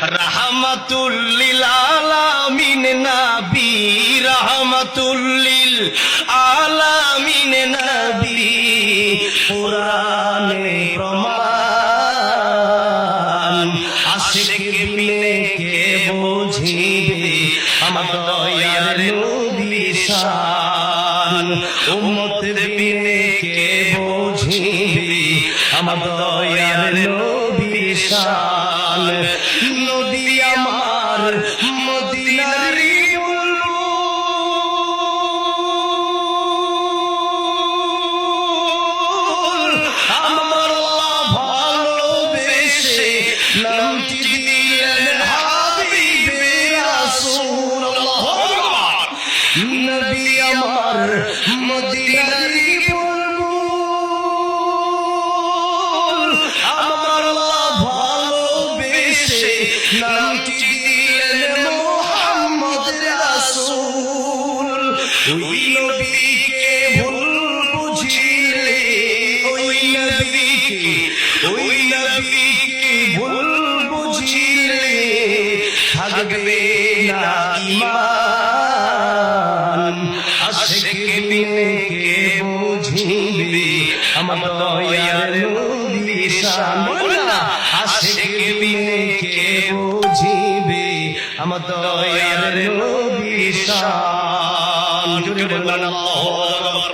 রাহমাতুল লিল আলামিন নবী, রাহমাতুল লিল আলামিন নবী, কুরআনে প্রমাণ। আশিক বিনে কে বুঝিবে আমার দয়ার নবীর শান। উম্মত বিনে কে বুঝিবে আমার দয়ার নবীর শান। নবী আমার মদিনার বুলবুল, আমার ভালোবেসে নামটি দিলেন হাবিবে রাসূল। আল্লাহু আকবার। নবী আমার মদিনার বুলবুল, আমার ভালোবেসে নামটি দিলেন মুহাম্মদ রাসূল। ওই নবীকে ভুল বুঝিলে, ওই নবীকে ভুল বুঝিলে থাকবে না ঈমান। আশিক বিনে কে বুঝিবে আমার দয়ার নবীর শান। বলনা আশিক বিনে কে বুঝিবে আমার দয়ার নবীর শান। জোরে বলুন আল্লাহু আকবার।